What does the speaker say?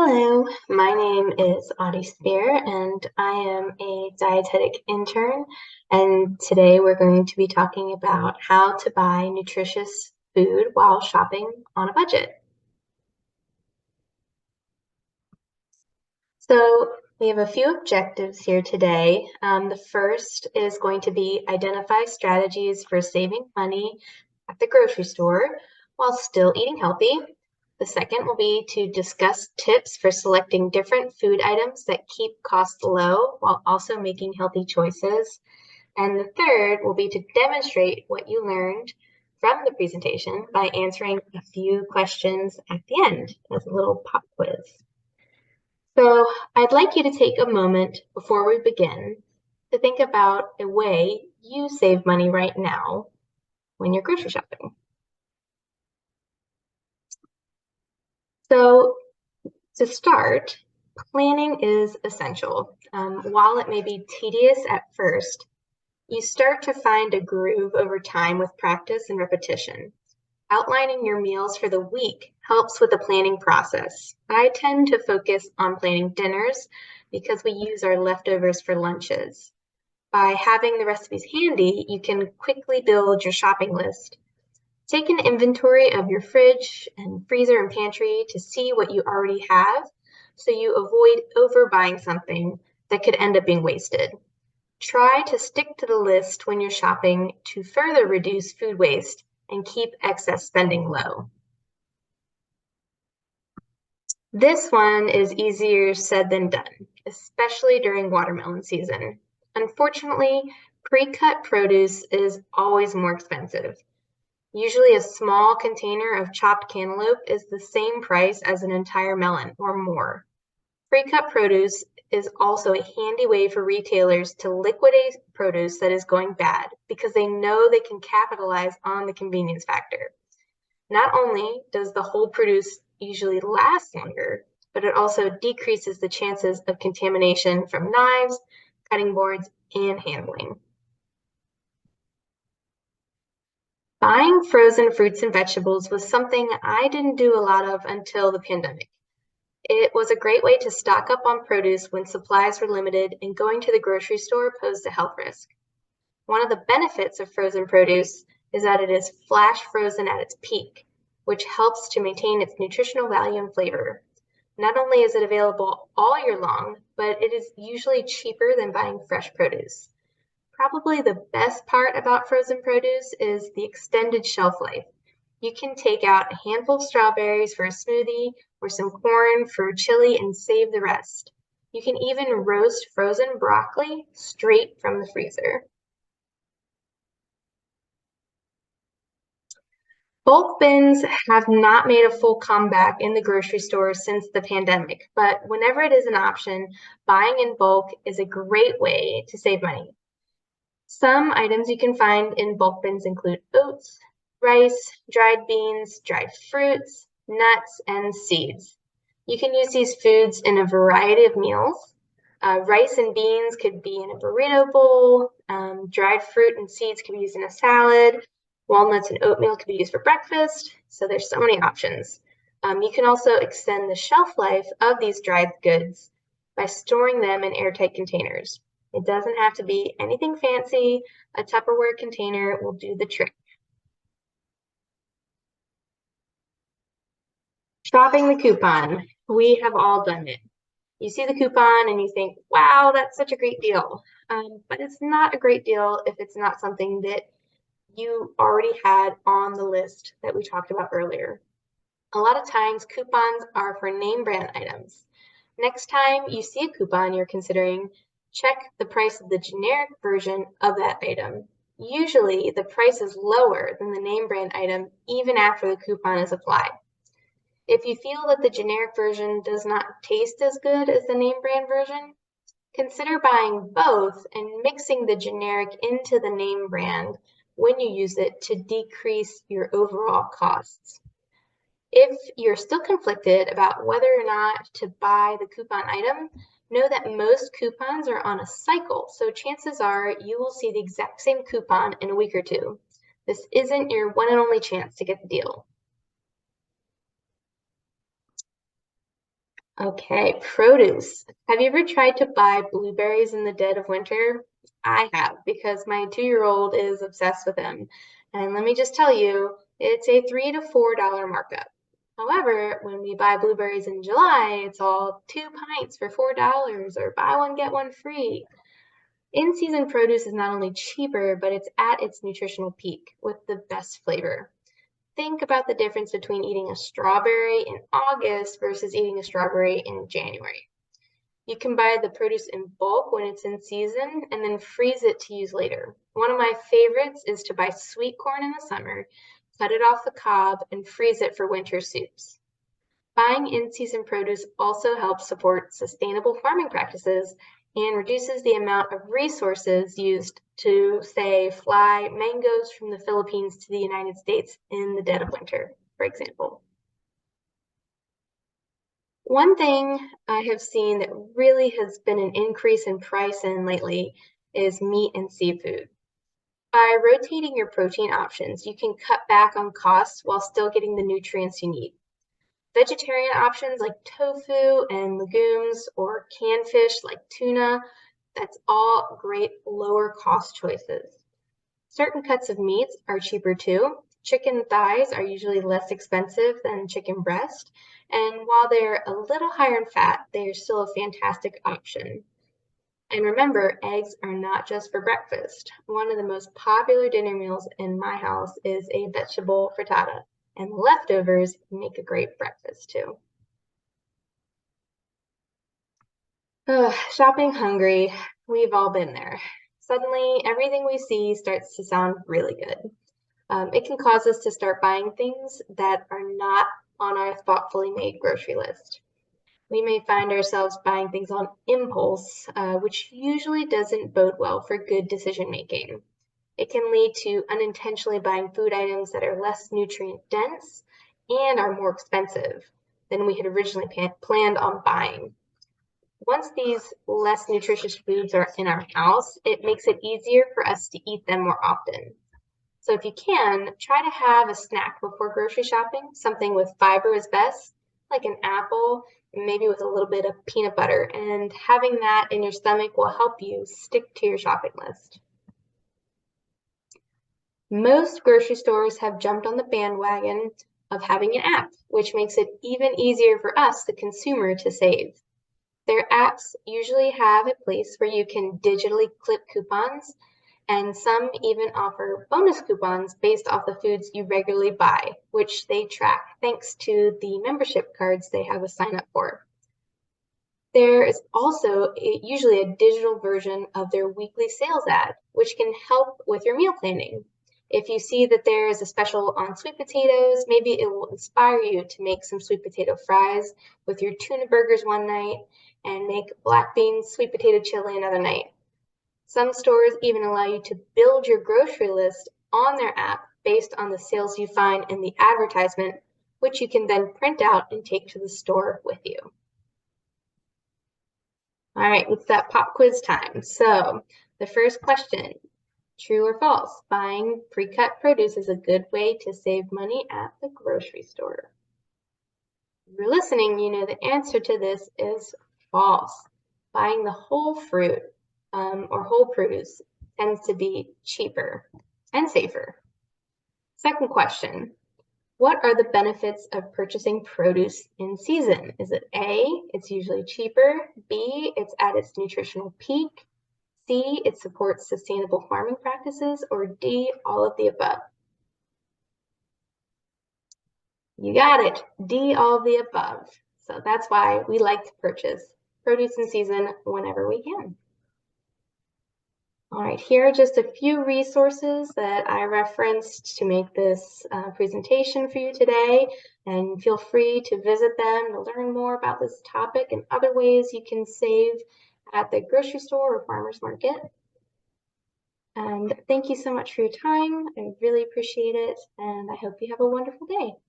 Hello, my name is Audie Spear, and I am a dietetic intern. And today we're going to be talking about how to buy nutritious food while shopping on a budget. So we have a few objectives here today. The first is going to be identify strategies for saving money at the grocery store while still eating healthy. The second will be to discuss tips for selecting different food items that keep costs low while also making healthy choices. And the third will be to demonstrate what you learned from the presentation by answering a few questions at the end as a little pop quiz. So I'd like you to take a moment before we begin to think about a way you save money right now when you're grocery shopping. So to start, planning is essential. While it may be tedious at first, you start to find a groove over time with practice and repetition. Outlining your meals for the week helps with the planning process. I tend to focus on planning dinners because we use our leftovers for lunches. By having the recipes handy, you can quickly build your shopping list. Take an inventory of your fridge and freezer and pantry to see what you already have so you avoid overbuying something that could end up being wasted. Try to stick to the list when you're shopping to further reduce food waste and keep excess spending low. This one is easier said than done, especially during watermelon season. Unfortunately, pre-cut produce is always more expensive. Usually a small container of chopped cantaloupe is the same price as an entire melon or more. Pre-cut produce is also a handy way for retailers to liquidate produce that is going bad because they know they can capitalize on the convenience factor. Not only does the whole produce usually last longer, but it also decreases the chances of contamination from knives, cutting boards, and handling. Buying frozen fruits and vegetables was something I didn't do a lot of until the pandemic. It was a great way to stock up on produce when supplies were limited and going to the grocery store posed a health risk. One of the benefits of frozen produce is that it is flash frozen at its peak, which helps to maintain its nutritional value and flavor. Not only is it available all year long, but it is usually cheaper than buying fresh produce. Probably the best part about frozen produce is the extended shelf life. You can take out a handful of strawberries for a smoothie or some corn for chili and save the rest. You can even roast frozen broccoli straight from the freezer. Bulk bins have not made a full comeback in the grocery store since the pandemic, but whenever it is an option, buying in bulk is a great way to save money. Some items you can find in bulk bins include oats, rice, dried beans, dried fruits, nuts, and seeds. You can use these foods in a variety of meals. Rice and beans could be in a burrito bowl. Dried fruit and seeds can be used in a salad. Walnuts and oatmeal can be used for breakfast. So there's so many options. You can also extend the shelf life of these dried goods by storing them in airtight containers. It doesn't have to be anything fancy. A Tupperware container will do the trick. Shopping the coupon. We have all done it. You see the coupon and you think, wow, that's such a great deal. But it's not a great deal if it's not something that you already had on the list that we talked about earlier. A lot of times coupons are for name brand items. Next time you see a coupon you're considering, check the price of the generic version of that item. Usually the price is lower than the name brand item even after the coupon is applied. If you feel that the generic version does not taste as good as the name brand version, consider buying both and mixing the generic into the name brand when you use it to decrease your overall costs. If you're still conflicted about whether or not to buy the coupon item, know that most coupons are on a cycle, so chances are you will see the exact same coupon in a week or two. This isn't your one and only chance to get the deal. Okay, produce. Have you ever tried to buy blueberries in the dead of winter? I have because my 2-year-old is obsessed with them. And let me just tell you, it's a $3 to $4 markup. However, when we buy blueberries in July, it's all 2 pints for $4 or buy one, get one free. In-season produce is not only cheaper, but it's at its nutritional peak with the best flavor. Think about the difference between eating a strawberry in August versus eating a strawberry in January. You can buy the produce in bulk when it's in season and then freeze it to use later. One of my favorites is to buy sweet corn in the summer, cut it off the cob, and freeze it for winter soups. Buying in-season produce also helps support sustainable farming practices and reduces the amount of resources used to, say, fly mangoes from the Philippines to the United States in the dead of winter, for example. One thing I have seen that really has been an increase in price in lately is meat and seafood. By rotating your protein options, you can cut back on costs while still getting the nutrients you need. Vegetarian options like tofu and legumes or canned fish like tuna, that's all great lower cost choices. Certain cuts of meats are cheaper too. Chicken thighs are usually less expensive than chicken breast, and while they're a little higher in fat, they are still a fantastic option. And remember, eggs are not just for breakfast. One of the most popular dinner meals in my house is a vegetable frittata, and leftovers make a great breakfast too. Ugh, shopping hungry, we've all been there. Suddenly, everything we see starts to sound really good. It can cause us to start buying things that are not on our thoughtfully made grocery list. We may find ourselves buying things on impulse, which usually doesn't bode well for good decision making. It can lead to unintentionally buying food items that are less nutrient dense and are more expensive than we had originally planned on buying. Once these less nutritious foods are in our house, it makes it easier for us to eat them more often. So if you can, try to have a snack before grocery shopping. Something with fiber is best, like an apple, maybe with a little bit of peanut butter. And having that in your stomach will help you stick to your shopping list. Most grocery stores have jumped on the bandwagon of having an app, which makes it even easier for us, the consumer, to save. Their apps usually have a place where you can digitally clip coupons, and some even offer bonus coupons based off the foods you regularly buy, which they track thanks to the membership cards they have a sign up for. There is also usually a digital version of their weekly sales ad, which can help with your meal planning. If you see that there is a special on sweet potatoes, maybe it will inspire you to make some sweet potato fries with your tuna burgers one night and make black beans sweet potato chili another night. Some stores even allow you to build your grocery list on their app based on the sales you find in the advertisement, which you can then print out and take to the store with you. All right, it's that pop quiz time. So the first question, true or false? Buying pre-cut produce is a good way to save money at the grocery store. If you're listening, you know the answer to this is false. Buying the whole fruit or whole produce tends to be cheaper and safer. Second question, what are the benefits of purchasing produce in season? Is it A, it's usually cheaper, B, it's at its nutritional peak, C, it supports sustainable farming practices, or D, all of the above? You got it, D, all of the above. So that's why we like to purchase produce in season whenever we can. All right, here are just a few resources that I referenced to make this presentation for you today, and feel free to visit them to learn more about this topic and other ways you can save at the grocery store or farmer's market. And thank you so much for your time. I really appreciate it, and I hope you have a wonderful day.